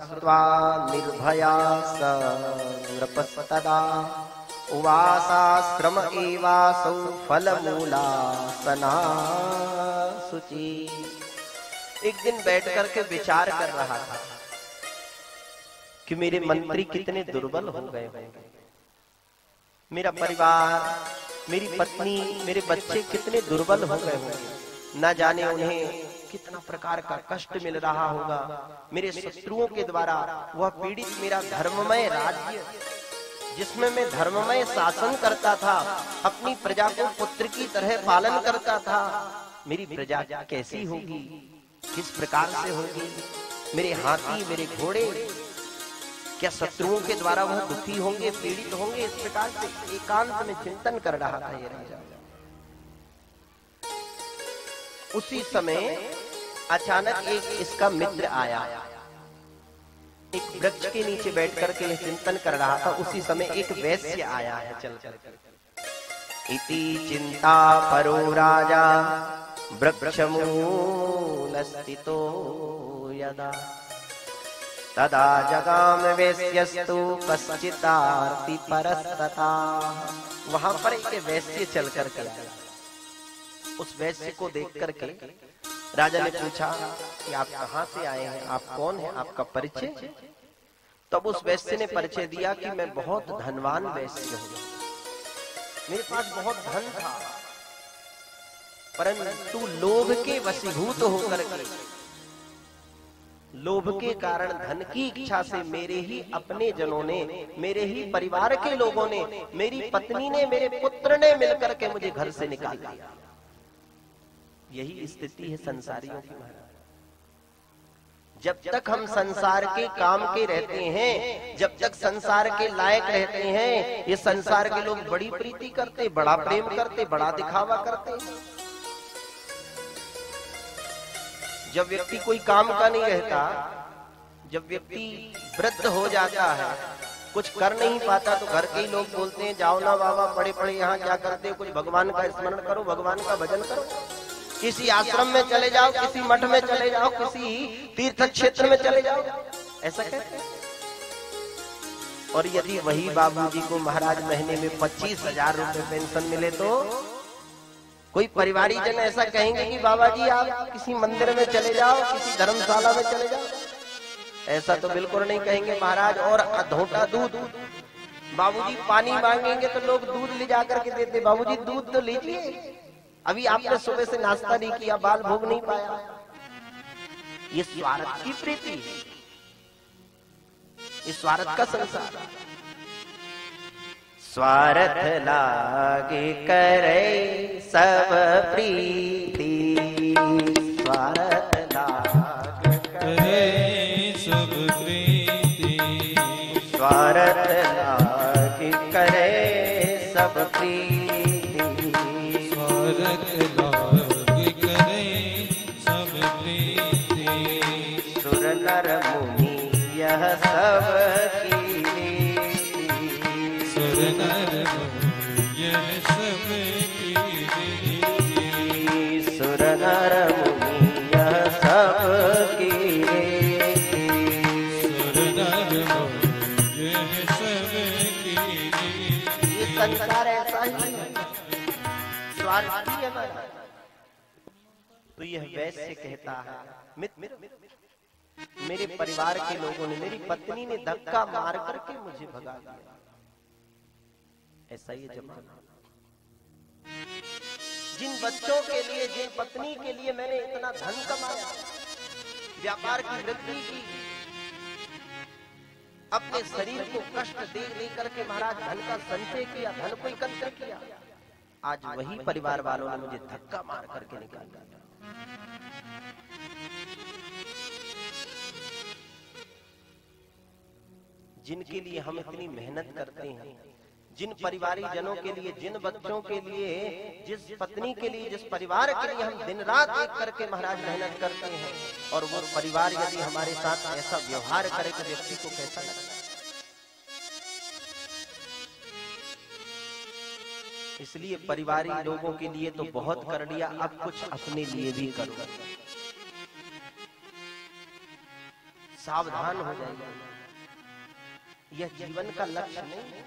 स्वा निर्भया स नृपस्तदा उवासाश्रम एवासौ फलमूलासना शुचि। एक दिन बैठ करके विचार कर रहा था कि मेरे मंत्री कितने दुर्बल हो गए होंगे, मेरा परिवार, मेरी पत्नी, मेरे बच्चे कितने दुर्बल हो गए होंगे, न जाने उन्हें कितना प्रकार का कष्ट मिल रहा होगा। मेरे शत्रुओं के द्वारा वह पीड़ित मेरा धर्ममय राज्य, जिसमें मैं धर्ममय शासन करता था, अपनी प्रजा को पुत्र की तरह पालन करता था, मेरी प्रजा कैसी होगी, किस प्रकार से होगी। मेरे हाथी, मेरे घोड़े, क्या शत्रुओं के द्वारा वह दुखी होंगे, पीड़ित होंगे। इस प्रकार से एकांत में चिंतन कर रहा था ये राजा। उसी समय अचानक एक इसका मित्र आया, एक वृक्ष के नीचे बैठ करके यह चिंतन कर रहा था। उसी समय एक वैश्य आया है चल करके। इति चिंता परो राजा वृक्षमूलस्थितो यदा तदा जगाम वैश्यस्तु कश्चिदार्ति परस्तता। वहां पर एक वैश्य चल करके आया। उस वैश्य को देख करके राजा ने पूछा कि आप कहां से आए हैं, आप कौन हैं, आपका परिचय। तब उस वैश्य ने परिचय दिया कि मैं बहुत धनवान वैश्य हूं, मेरे पास बहुत धन था, परंतु लोभ के वशीभूत होकर के, लोभ के कारण, धन की इच्छा से मेरे ही अपने जनों ने, मेरे ही परिवार के लोगों ने, मेरी पत्नी ने, मेरे पुत्र ने मिलकर के मुझे घर से निकाल दिया। यही स्थिति है संसारियों की महाराज। जब तक हम संसार के काम के रहते हैं, जब तक संसार के लायक रहते हैं, ये संसार के लोग बड़ी प्रीति करते, बड़ा प्रेम करते, बड़ा दिखावा करते। जब व्यक्ति कोई काम का नहीं रहता, जब व्यक्ति वृद्ध हो जाता है, कुछ कर नहीं पाता, तो घर के ही लोग बोलते हैं जाओ ना बाबा, पड़े पड़े यहाँ क्या करते हो, कुछ भगवान का स्मरण करो, भगवान का भजन करो, किसी आश्रम में चले जाओ, किसी मठ में चले जाओ, किसी तीर्थ क्षेत्र में चले जाओ, ऐसा कहते हैं। और यदि वही बाबूजी को महाराज महीने में 25,000 रुपए पेंशन मिले तो कोई परिवारीजन ऐसा कहेंगे कि बाबा जी आप किसी मंदिर में चले जाओ, किसी धर्मशाला में चले जाओ, ऐसा तो बिल्कुल नहीं कहेंगे महाराज। और धोटा दूध, बाबूजी पानी मांगेंगे तो लोग दूध ले जाकर के देते, बाबूजी दूध तो लीजिए, अभी आपने सुबह से नाश्ता नहीं किया, बाल भोग नहीं पाया। ये स्वार्थ की प्रीति है, ये स्वार्थ का संसार। स्वार्थ लागे करे सब प्रीति, स्वार्थ लागे करे सब प्रीति, स्वार्थ लागे करे सब प्रीति, स्वार्थ लागे करे सब प्रीति, सुर नर मुनि यह सब की नर यह सब की रीति, सुर नर मुनि यह सब की रीति, सुर नर मुनि यह सब की रीति। ये संसार ऐसा ही है, स्वार्थी है हमारा। तो यह वैश्य कहता है मित्र, मेरे परिवार के लोगों ने, मेरी पत्नी ने धक्का मार करके मुझे भगा दिया। ऐसा ही जमाना। जिन बच्चों के लिए, जिन पत्नी के लिए मैंने इतना धन कमाया, व्यापार की वृद्धि की, अपने शरीर को कष्ट दे दे करके महाराज धन का संचय किया, धन को एकत्र किया, आज वही परिवार वालों ने मुझे धक्का मार करके निकाल दिया। जिनके लिए हम इतनी मेहनत करते हैं, जिन परिवारी जनों के लिए, जिन बच्चों के लिए, जिस पत्नी के लिए, जिस परिवार के लिए हम दिन रात एक करके महाराज मेहनत करते हैं, और वो परिवार यदि हमारे साथ ऐसा व्यवहार करे तो व्यक्ति को कैसा लगता है। इसलिए परिवारी लोगों के लिए तो बहुत कर लिया, अब कुछ अपने लिए भी करो। सावधान हो जाइए। यह जीवन का लक्ष्य नहीं।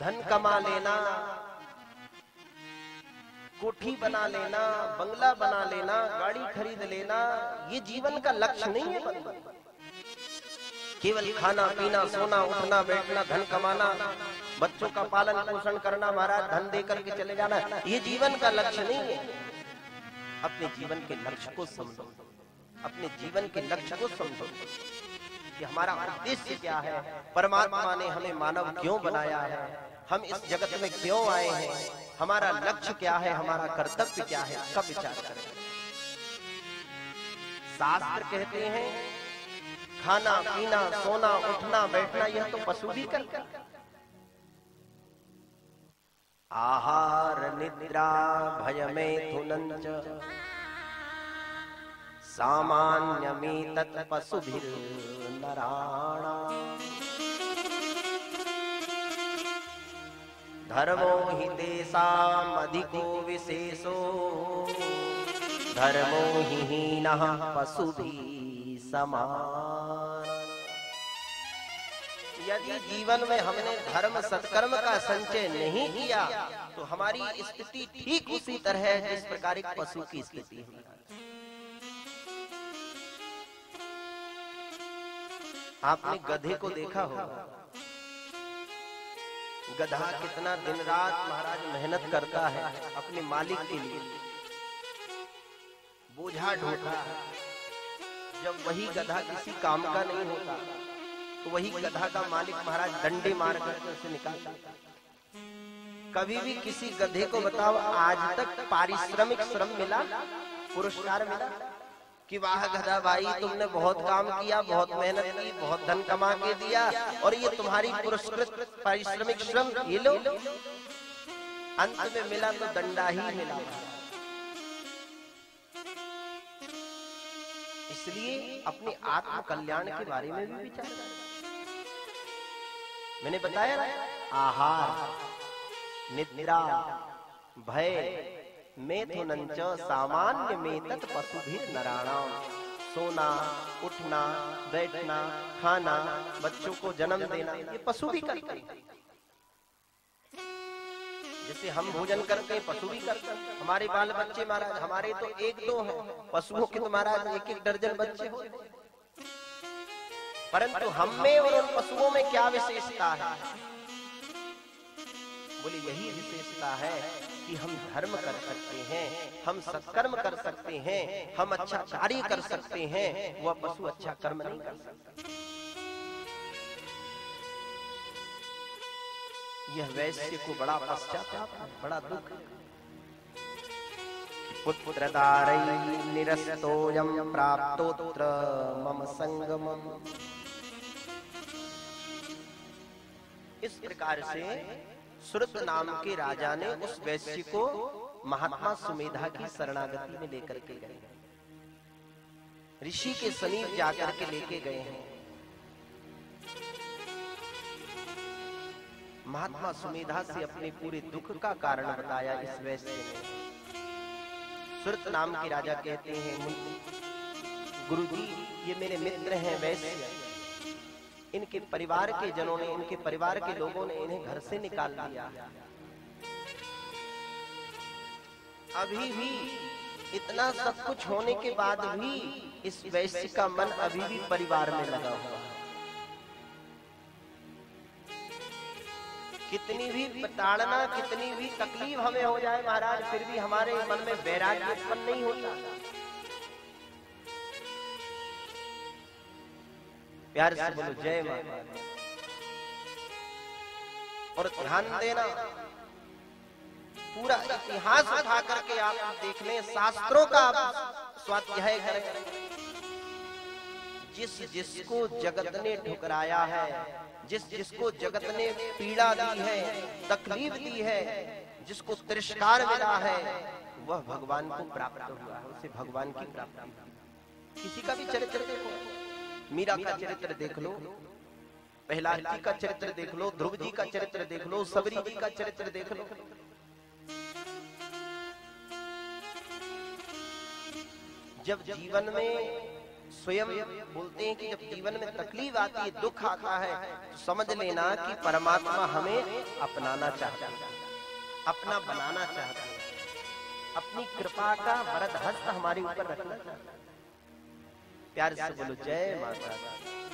धन कमा लेना, कोठी बना लेना, बंगला बना लेना, गाड़ी खरीद लेना, ये जीवन का लक्ष्य नहीं है। केवल खाना पीना, सोना उठना बैठना, धन कमाना, बच्चों का पालन पोषण करना, महाराज धन दे करके चले जाना, ये जीवन का लक्ष्य नहीं है। अपने जीवन के लक्ष्य को समझो, अपने जीवन के लक्ष्य को समझो कि हमारा उद्देश्य क्या है, परमात्मा ने हमें मानव क्यों बनाया है, हम इस जगत में क्यों आए हैं, हमारा लक्ष्य क्या है, हमारा कर्तव्य क्या है, सब विचार करें। शास्त्र कहते हैं खाना पीना, सोना उठना बैठना, यह तो पशु भी करते हैं। आहार निद्रा भयमेथुनञ्च सामान्यमेतत् पशुभिर्नराणाम् धर्मो हि तेषाम् अधिको विशेषो धर्मो हि हीनः पशुभिः समान। यदि जीवन में हमने धर्म सत्कर्म का संचय नहीं किया तो हमारी स्थिति ठीक उसी तरह है जिस प्रकार एक पशु की स्थिति है। आपने गधे को देखा होगा, गधा कितना दिन रात महाराज मेहनत करता है अपने मालिक के लिए, बोझा ढोता है। जब वही गधा किसी काम का नहीं होता तो वही गधा का मालिक महाराज डंडे मार करके उसे निकालता। कभी भी किसी गधे को बताओ आज तक पारिश्रमिक श्रम मिला, पुरस्कार मिला कि वाह गधा भाई तुमने बहुत काम किया, बहुत मेहनत की, बहुत धन कमा के दिया और ये तुम्हारी पुरस्कृत पारिश्रमिक श्रम ये लो। अंत में मिला तो दंडा ही मिला। इसलिए अपने आत्म कल्याण के बारे में भी विचार करें। मैंने बताया ना, आहार निद्रा भय मेथुनञ्च सामान्यमेतत् पशुभिर्नराणाम्। सोना उठना बैठना खाना बच्चों को जन्म देना ये पशु भी करते हैं। जैसे हम भोजन करते हैं पशु भी करते हैं। हमारे बाल बच्चे महाराज हमारे तो एक दो हैं, पशुओं के तो महाराज एक एक दर्जन बच्चे हो। परंतु हम में और उन पशुओं में क्या विशेषता है? बोले यही विशेषता है कि हम धर्म कर सकते हैं, हम सत्कर्म कर सकते हैं, हम अच्छा कार्य कर सकते हैं, वह पशु अच्छा कर्म नहीं कर सकता। यह वैश्य को बड़ा पश्चाताप है, बड़ा दुख। पुत्रदारै निरस्तोऽयं प्राप्तोऽत्र मम संगमम्। इस प्रकार से श्रुत नाम के राजा ने उस वैश्य को महात्मा सुमेधा की शरणागति में लेकर के गए, ऋषि के समीप जाकर के लेके गए हैं। महात्मा सुमेधा से अपने पूरे दुख का कारण बताया इस वैश्य ने। श्रुत नाम के राजा कहते हैं गुरुजी ये मेरे मित्र हैं वैश्य, इनके परिवार के जनों ने, इनके परिवार के लोगों ने इन्हें घर से निकाल दिया। अभी भी इतना सब कुछ होने के बाद भी इस वैश्य का मन अभी भी परिवार में लगा हुआ है। कितनी भी प्रताड़ना, कितनी भी तकलीफ हमें हो जाए महाराज, फिर भी हमारे मन में वैराग्य उत्पन्न नहीं होता। प्यार से बोलो जय माता। और ध्यान देना, पूरा इतिहास उठा करके आप देख लें, शास्त्रों का आप स्वाध्याय करें। जिस जिसको जगत ने ठुकराया है, जिस जिसको जगत ने पीड़ा दी है, तकलीफ दी है, जिसको तिरस्कार मिला है, वह भगवान को प्राप्त हुआ है, उसे भगवान की प्राप्ति। किसी का भी चरित्र देखो, मीरा का चरित्र देख लो, प्रहलाद जी का चरित्र देख लो, ध्रुव जी का चरित्र देख लो, सबरी जी का चरित्र देख लो। जब जीवन में स्वयं बोलते हैं कि जब जीवन में तकलीफ आती है, दुख आता है, तो समझ लेना कि परमात्मा हमें अपनाना चाहता है, अपना बनाना चाहता है, अपनी कृपा का वरद हस्त हमारे ऊपर रखना चाहता है। प्यार से बोलो जय माता दी।